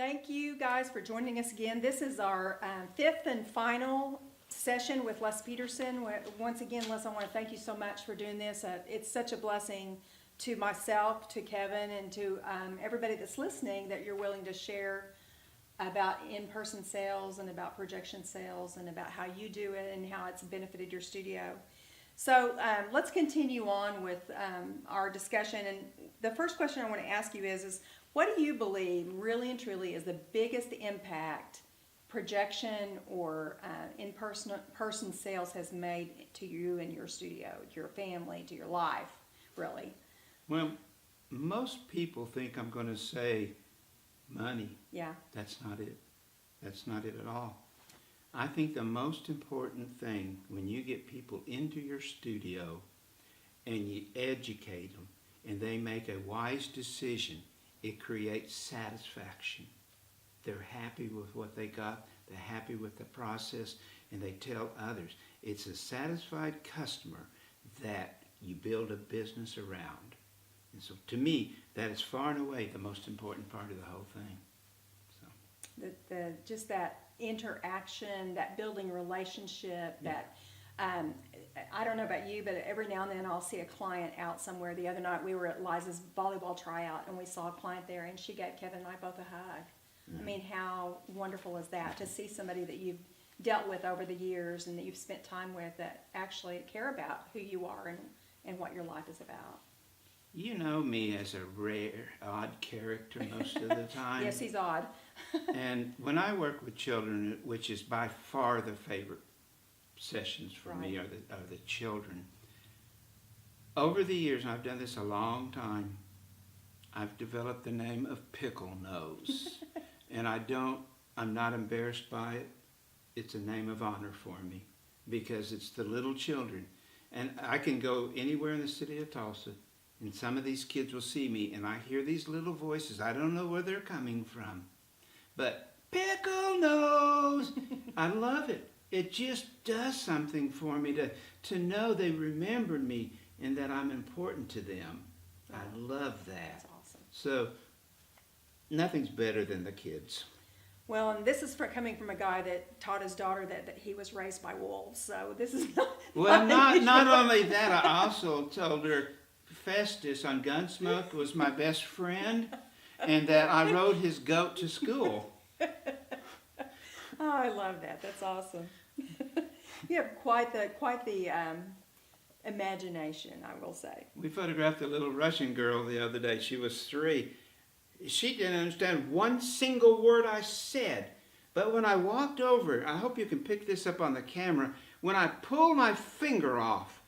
Thank you guys for joining us again. This is our fifth and final session with Les Petersen. Once again, Les, I want to thank you so much for doing this. It's such a blessing to myself, to Kevin, and to everybody that's listening that you're willing to share about in-person sales and about projection sales and about how you do it and how it's benefited your studio. So let's continue on with our discussion. And the first question I want to ask you is what do you believe really and truly is the biggest impact projection or in-person sales has made to you and your studio, to your family, to your life, really? Well, most people think I'm going to say money. Yeah. That's not it. That's not it at all. I think the most important thing when you get people into your studio and you educate them and they make a wise decision, it creates satisfaction. They're happy with what they got. They're happy with the process, and they tell others. It's a satisfied customer that you build a business around. And so to me, that is far and away the most important part of the whole thing. So. Just that interaction, that building relationship, Yeah. that I don't know about you, but every now and then I'll see a client out somewhere. The other night we were at Liza's volleyball tryout and we saw a client there and she gave Kevin and I both a hug. I mean, how wonderful is that to see somebody that you've dealt with over the years and that you've spent time with that actually care about who you are and what your life is about. You know me as a rare, odd character most of the time. Yes, he's odd. And when I work with children, which is by far the favorite sessions for me are the children. Over the years, and I've done this a long time, I've developed the name of Pickle Nose. And I'm not embarrassed by it. It's a name of honor for me because it's the little children. And I can go anywhere in the city of Tulsa and some of these kids will see me and I hear these little voices. I don't know where they're coming from. But Pickle Nose, I love it. It just does something for me to know they remembered me and that I'm important to them. I love that. That's awesome. So nothing's better than the kids. Well, and this is coming from a guy that taught his daughter that he was raised by wolves. So this is not only that, I also told her Festus on Gunsmoke was my best friend and that I rode his goat to school. Oh, I love that. That's awesome. You have quite the imagination, I will say. We photographed a little Russian girl the other day. She was 3. She didn't understand one single word I said. But when I walked over, I hope you can pick this up on the camera, when I pulled my finger off,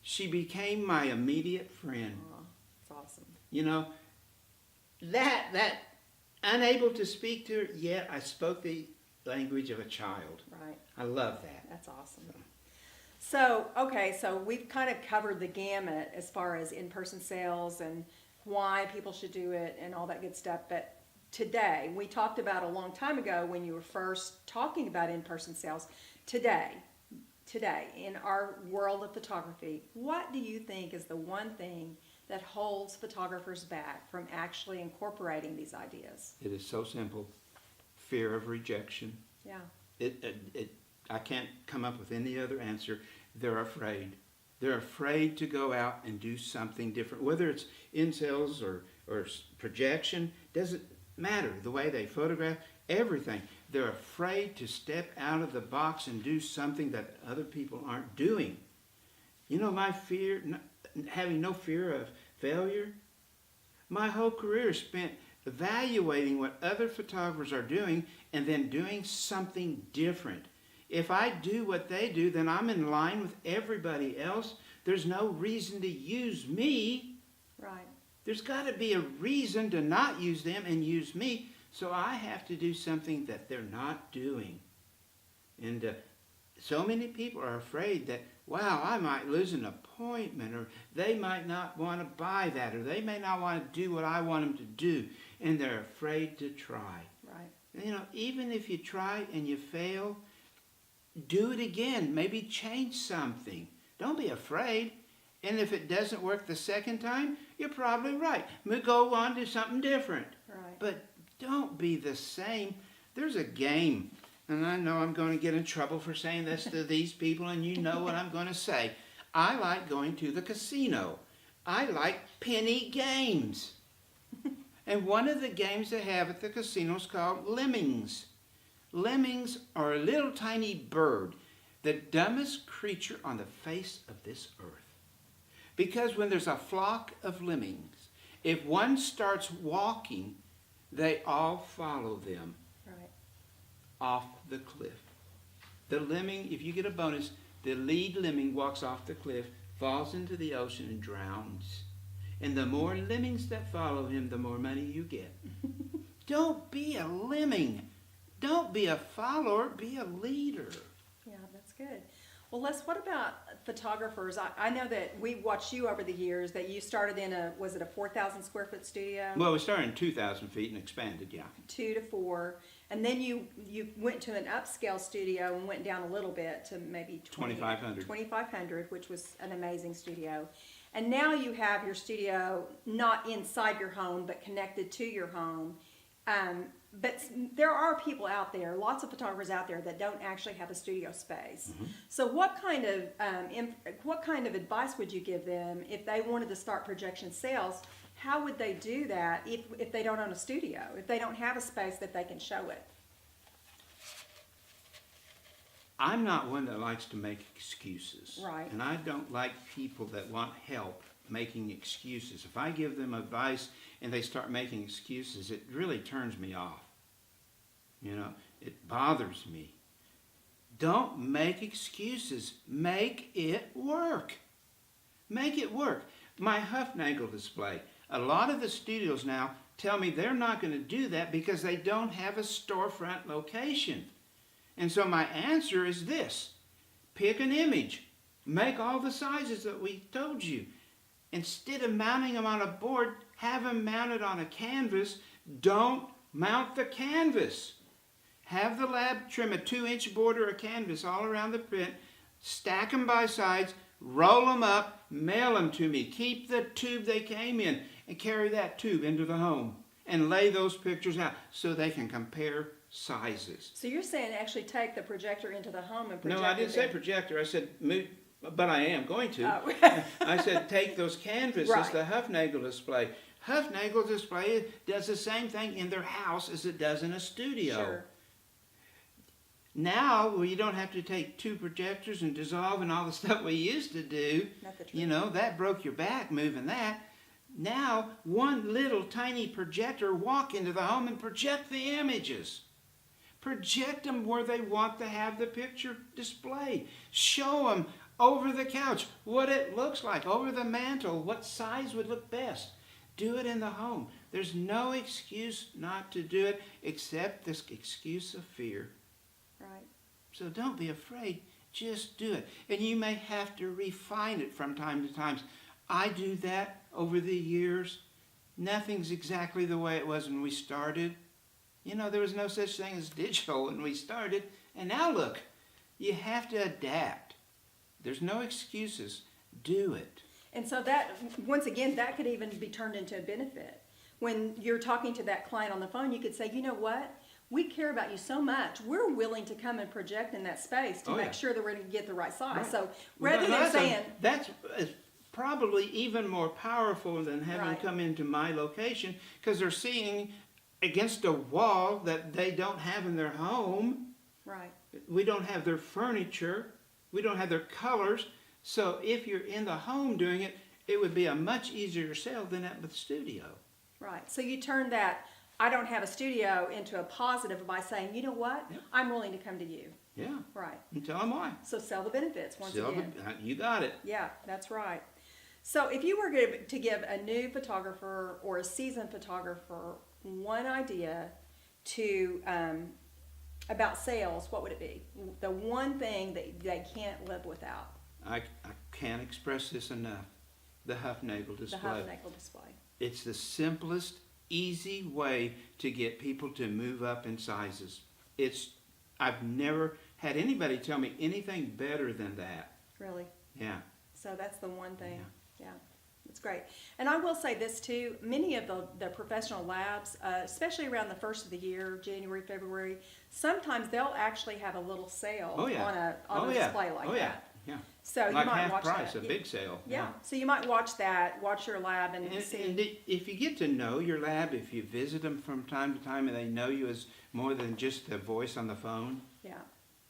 she became my immediate friend. Oh, that's awesome. You know, that unable to speak to her, yet I spoke the language of a child. Right. I love that. That's awesome. So, okay, so we've kind of covered the gamut as far as in-person sales and why people should do it and all that good stuff. But today, we talked about a long time ago when you were first talking about in-person sales. Today, in our world of photography, what do you think is the one thing that holds photographers back from actually incorporating these ideas? It is so simple. Fear of rejection. Yeah. I can't come up with any other answer. They're afraid. They're afraid to go out and do something different. Whether it's in sales or projection, doesn't matter. The way they photograph, everything. They're afraid to step out of the box and do something that other people aren't doing. You know, my fear, having no fear of failure, my whole career is spent evaluating what other photographers are doing and then doing something different. If I do what they do, then I'm in line with everybody else. There's no reason to use me. Right. There's got to be a reason to not use them and use me. So I have to do something that they're not doing. And so many people are afraid that, wow, I might lose an appointment, or they might not want to buy that, or they may not want to do what I want them to do. And they're afraid to try. Right. And, you know, even if you try and you fail, do it again. Maybe change something. Don't be afraid. And if it doesn't work the second time, you're probably right. We'll go on to something different. Right. But Don't be the same. There's a game, and I know I'm going to get in trouble for saying this to these people, and you know what I'm going to say. I like going to the casino. I like penny games. And one of the games they have at the casino is called lemmings. Lemmings are a little tiny bird, the dumbest creature on the face of this earth. Because when there's a flock of lemmings, if one starts walking, they all follow them off the cliff. The lemming, if you get a bonus, the lead lemming walks off the cliff, falls into the ocean, and drowns. And the more lemmings that follow him, the more money you get. Don't be a lemming. Don't be a follower. Be a leader. Yeah, that's good. Well, Les, what about photographers? I know that we watched you over the years, that you started in was it a 4,000 square foot studio? Well, we started in 2,000 feet and expanded, yeah. 2 to 4. And then you went to an upscale studio and went down a little bit to maybe 2,500. 2,500, which was an amazing studio. And now you have your studio not inside your home, but connected to your home. But there are people out there, lots of photographers out there, that don't actually have a studio space. Mm-hmm. So what kind of advice would you give them if they wanted to start projection sales? How would they do that if they don't own a studio, if they don't have a space that they can show it? I'm not one that likes to make excuses. Right. And I don't like people that want help making excuses. If I give them advice and they start making excuses, it really turns me off. You know, it bothers me. Don't make excuses. Make it work. Make it work. My Huffnagel display. A lot of the studios now tell me they're not going to do that because they don't have a storefront location. And so my answer is this. Pick an image. Make all the sizes that we told you. Instead of mounting them on a board, have them mounted on a canvas. Don't mount the canvas. Have the lab trim a 2-inch border of canvas all around the print. Stack them by sides. Roll them up. Mail them to me. Keep the tube they came in and carry that tube into the home. And lay those pictures out so they can compare sizes. So you're saying actually take the projector into the home and project No, I didn't it say there. projector. I said move, but I am going to. Oh. I said take those canvases, Right. the Huffnagel display. Huffnagel display does the same thing in their house as it does in a studio. Sure. Now, well, you don't have to take 2 projectors and dissolve and all the stuff we used to do. Not the truth. You know, that broke your back moving that. Now, one little tiny projector, walk into the home and project the images. Project them where they want to have the picture displayed. Show them over the couch what it looks like, over the mantle, what size would look best. Do it in the home. There's no excuse not to do it except this excuse of fear. Right. So don't be afraid. Just do it. And you may have to refine it from time to time. I do that over the years. Nothing's exactly the way it was when we started. You know, there was no such thing as digital when we started. And now look, you have to adapt. There's no excuses. Do it. And so that, once again, that could even be turned into a benefit. When you're talking to that client on the phone, you could say, you know what? We care about you so much. We're willing to come and project in that space to make sure that we're going to get the right size. Right. So rather than saying... That's probably even more powerful than having Right. come into my location, because they're seeing against a wall that they don't have in their home. Right. We don't have their furniture. We don't have their colors. So if you're in the home doing it, it would be a much easier sell than at the studio. Right. So you turn that, I don't have a studio, into a positive by saying, you know what? Yep. I'm willing to come to you. Yeah. Right. And tell them why. So sell the benefits once again. You got it. Yeah, that's right. So if you were to give a new photographer or a seasoned photographer one idea to about sales, what would it be? The one thing that they can't live without. I can't express this enough. The Huffnagel display. The Huffnagel display. It's the simplest, easy way to get people to move up in sizes. I've never had anybody tell me anything better than that. Really? Yeah. So that's the one thing. Yeah. That's great. And I will say this too, many of the professional labs, especially around the first of the year, January, February, sometimes they'll actually have a little sale Oh, yeah. on a display like that. Yeah. So you Like might half watch price, that. a big sale. Yeah. So you might watch that, watch your lab and And see. if you get to know your lab, if you visit them from time to time and they know you as more than just the voice on the phone, Yeah.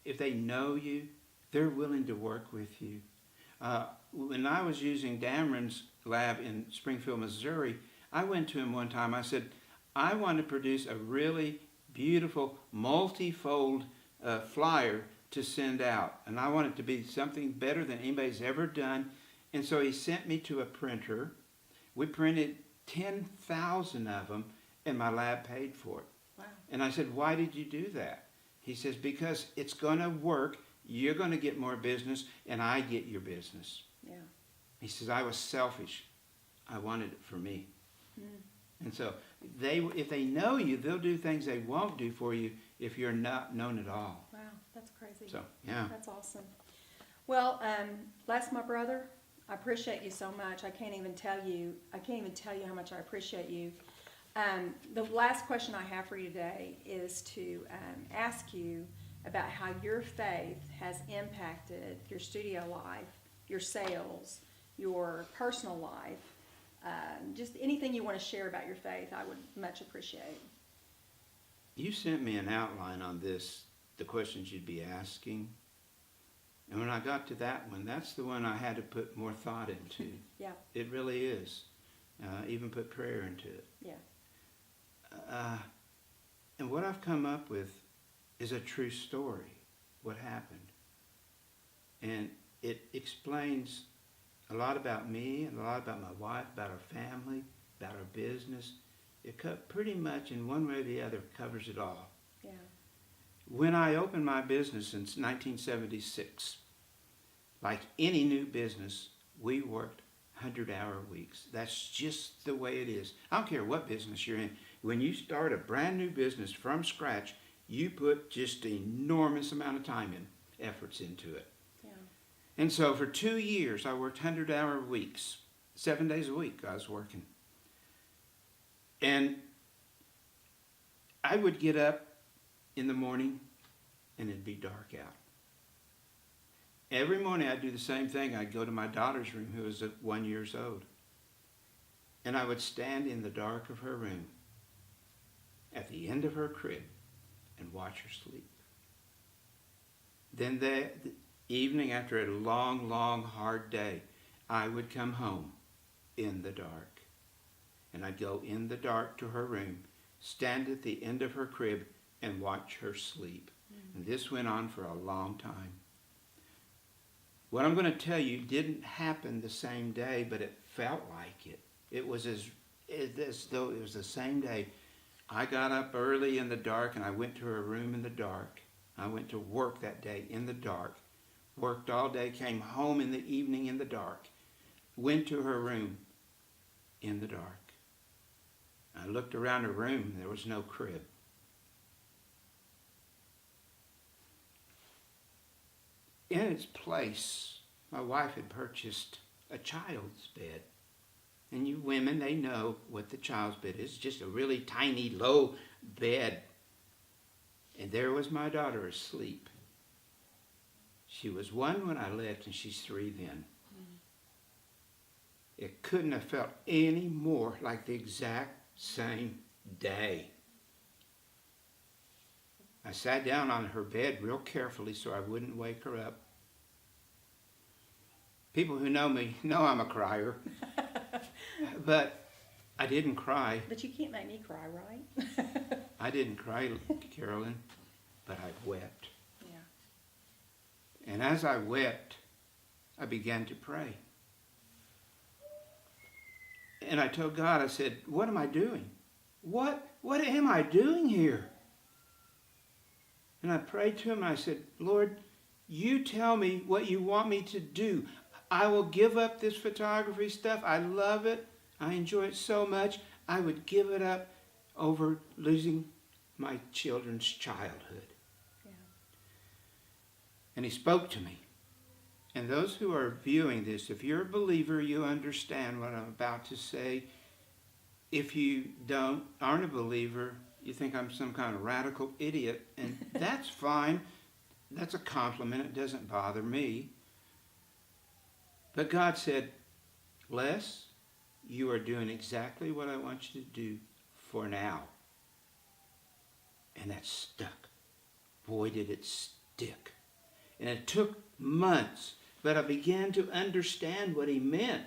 if they know you, they're willing to work with you. When I was using Dameron's lab in Springfield, Missouri, I went to him one time. I said, I want to produce a really beautiful multi-fold flyer to send out. And I want it to be something better than anybody's ever done. And so he sent me to a printer. We printed 10,000 of them, and my lab paid for it. Wow. And I said, why did you do that? He says, because it's going to work. You're going to get more business, and I get your business. Yeah. He says, I was selfish. I wanted it for me. Mm. And so if they know you, they'll do things they won't do for you if you're not known at all. Wow. That's crazy. So, yeah. That's awesome. Well, Les, my brother, I appreciate you so much. I can't even tell you how much I appreciate you. The last question I have for you today is to ask you about how your faith has impacted your studio life, your sales, your personal life. Just anything you want to share about your faith, I would much appreciate. You sent me an outline on this, the questions you'd be asking. And when I got to that one, that's the one I had to put more thought into. Yeah. It really is. Even put prayer into it. Yeah. And what I've come up with is a true story, what happened. And it explains a lot about me, and a lot about my wife, about our family, about our business. It pretty much, in one way or the other, covers it all. Yeah. When I opened my business in 1976, like any new business, we worked 100-hour weeks. That's just the way it is. I don't care what business you're in. When you start a brand new business from scratch, you put just an enormous amount of time and efforts into it. Yeah. And so for 2 years, I worked 100-hour weeks. 7 days a week I was working. And I would get up in the morning and it'd be dark out. Every morning I'd do the same thing. I'd go to my daughter's room, who was 1 year old. And I would stand in the dark of her room at the end of her crib and watch her sleep. Then the evening, after a long, long, hard day, I would come home in the dark. And I'd go in the dark to her room, stand at the end of her crib, and watch her sleep. And this went on for a long time. What I'm going to tell you didn't happen the same day, but it felt like it. It was as though it was the same day. I got up early in the dark and I went to her room in the dark. I went to work that day in the dark. Worked all day, came home in the evening in the dark. Went to her room in the dark. I looked around her room, there was no crib. In its place, my wife had purchased a child's bed. And you women, they know what the child's bed is. Just a really tiny, low bed. And there was my daughter asleep. She was 1 when I left, and she's 3 then. It couldn't have felt any more like the exact same day. I sat down on her bed real carefully so I wouldn't wake her up. People who know me know I'm a crier. But I didn't cry. But you can't make me cry, right? I didn't cry, Carolyn, but I wept. Yeah. And as I wept, I began to pray. And I told God, I said, what am I doing? What am I doing here? And I prayed to him, and I said, Lord, you tell me what you want me to do. I will give up this photography stuff. I love it. I enjoy it so much. I would give it up over losing my children's childhood. Yeah. And he spoke to me. And those who are viewing this, if you're a believer, you understand what I'm about to say. If you aren't a believer, you think I'm some kind of radical idiot, and that's fine. That's a compliment. It doesn't bother me. But God said, Les, you are doing exactly what I want you to do for now. And that stuck. Boy, did it stick. And it took months, but I began to understand what he meant.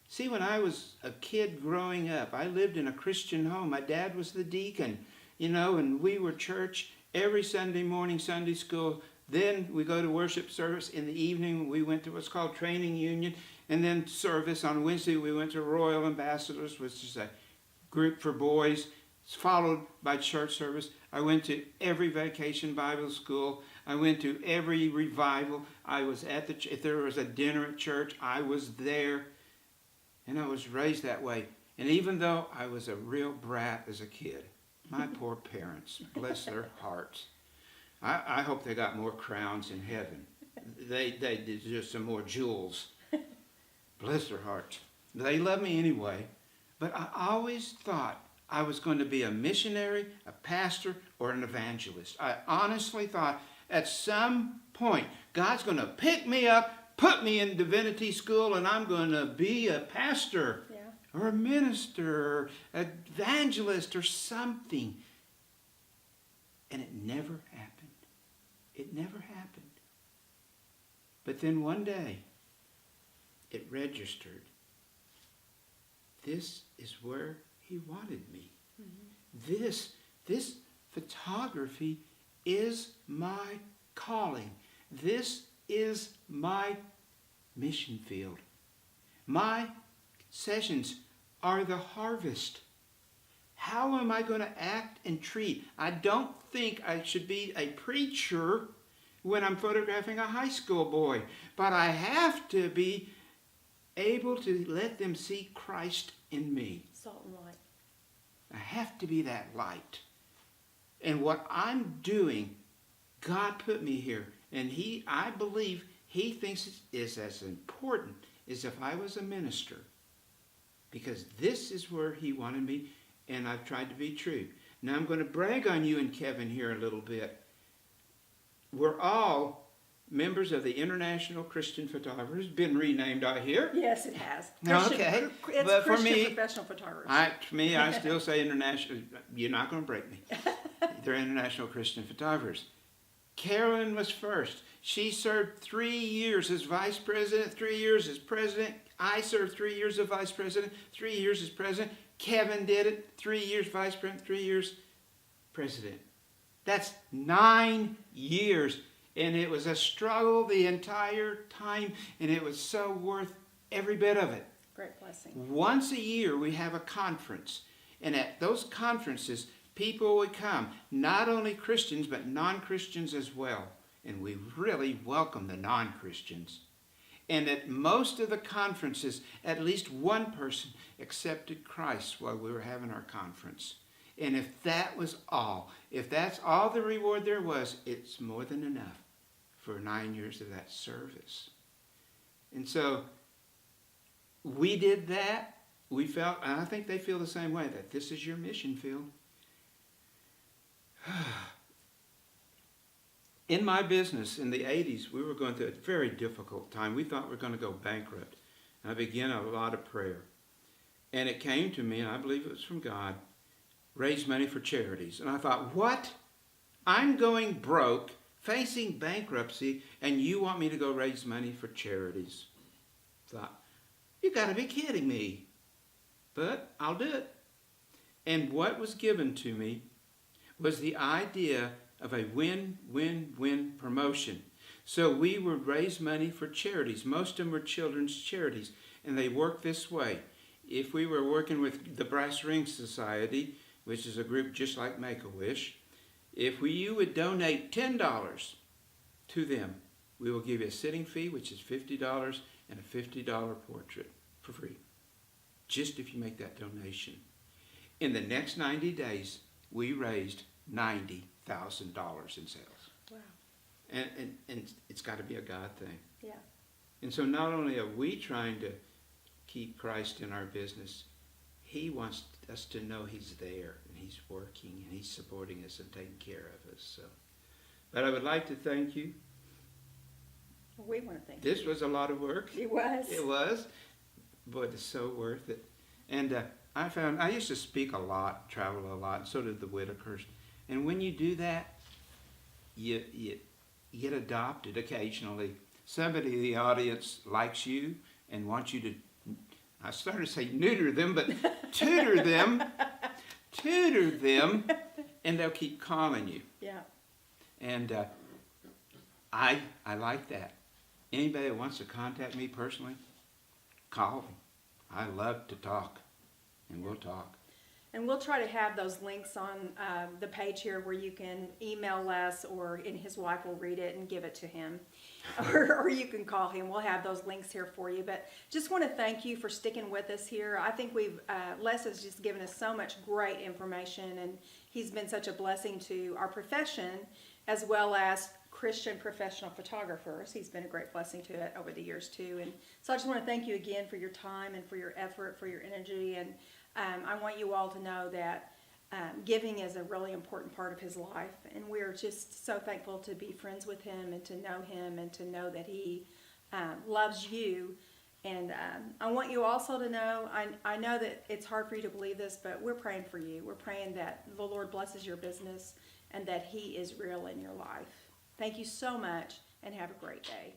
See, when I was a kid growing up, I lived in a Christian home. My dad was the deacon, and we were church every Sunday morning, Sunday school. Then we go to worship service. In the evening, we went to what's called training union. And then service on Wednesday, we went to Royal Ambassadors, which is a group for boys. It's followed by church service. I went to every vacation Bible school. I went to every revival. I was at if there was a dinner at church, I was there. And I was raised that way. And even though I was a real brat as a kid, my poor parents, bless their hearts. I hope they got more crowns in heaven. They did just some more jewels. Bless their hearts. They love me anyway. But I always thought I was going to be a missionary, a pastor, or an evangelist. I honestly thought at some point God's going to pick me up, put me in divinity school, and I'm going to be a pastor or a minister or an evangelist or something. And it never happened. It never happened. But then one day, it registered. This is where he wanted me. Mm-hmm. This photography is my calling. This is my mission field. My sessions are the harvest. How am I going to act and treat? I don't think I should be a preacher when I'm photographing a high school boy, but I have to be able to let them see Christ in me. Salt and light. I have to be that light. And what I'm doing, God put me here, and I believe he thinks it is as important as if I was a minister, because this is where he wanted me, and I've tried to be true. Now I'm going to brag on you and Kevin here a little bit. We're all members of the International Christian Photographers. Been renamed out here. Yes, it has. Okay. It's But for Christian me, professional photographers. I still say international. You're not going to break me. They're International Christian Photographers. Carolyn was first. She served 3 years as vice president, 3 years as president. I served 3 years as vice president, 3 years as president. Kevin did it, 3 years vice president, 3 years president. That's 9 years. And it was a struggle the entire time, and it was so worth every bit of it. Great blessing. Once a year we have a conference, and at those conferences people would come, not only Christians but non-Christians as well, and we really welcome the non-Christians. And at most of the conferences, at least one person accepted Christ while we were having our conference. And if that was all, if that's all the reward there was, it's more than enough for 9 years of that service. And so we did that. We felt, and I think they feel the same way, that this is your mission field. In my business in the 80s, we were going through a very difficult time. We thought we were going to go bankrupt. And I began a lot of prayer. And it came to me, and I believe it was from God, raise money for charities. And I thought, what? I'm going broke, facing bankruptcy, and you want me to go raise money for charities? I thought, you got to be kidding me. But I'll do it. And what was given to me was the idea of a win-win-win promotion. So we would raise money for charities. Most of them were children's charities, and they work this way. If we were working with the Brass Ring Society, which is a group just like Make-A-Wish, if you would donate $10 to them, we will give you a sitting fee, which is $50, and a $50 portrait for free, just if you make that donation. In the next 90 days, we raised $90,000 in sales. Wow. And it's got to be a God thing. Yeah. And so not only are we trying to keep Christ in our business, he wants us to know he's there and he's working and he's supporting us and taking care of us. So, but I would like to thank you. We want to thank you. This was a lot of work. It was. It was. But it's so worth it. And I used to speak a lot, travel a lot, and so did the Whitakers. And when you do that, you get adopted occasionally. Somebody in the audience likes you and wants you to, I started to say neuter them, but tutor them, and they'll keep calling you. Yeah. And I like that. Anybody that wants to contact me personally, call me. I love to talk, and we'll talk. And we'll try to have those links on the page here where you can email Les, and his wife will read it and give it to him. or you can call him. We'll have those links here for you. But just want to thank you for sticking with us here. I think Les has just given us so much great information, and he's been such a blessing to our profession as well as Christian professional photographers. He's been a great blessing to it over the years too. And so I just want to thank you again for your time and for your effort, for your energy. And I want you all to know that giving is a really important part of his life. And we're just so thankful to be friends with him and to know that he loves you. And I want you also to know, I know that it's hard for you to believe this, but we're praying for you. We're praying that the Lord blesses your business and that he is real in your life. Thank you so much, and have a great day.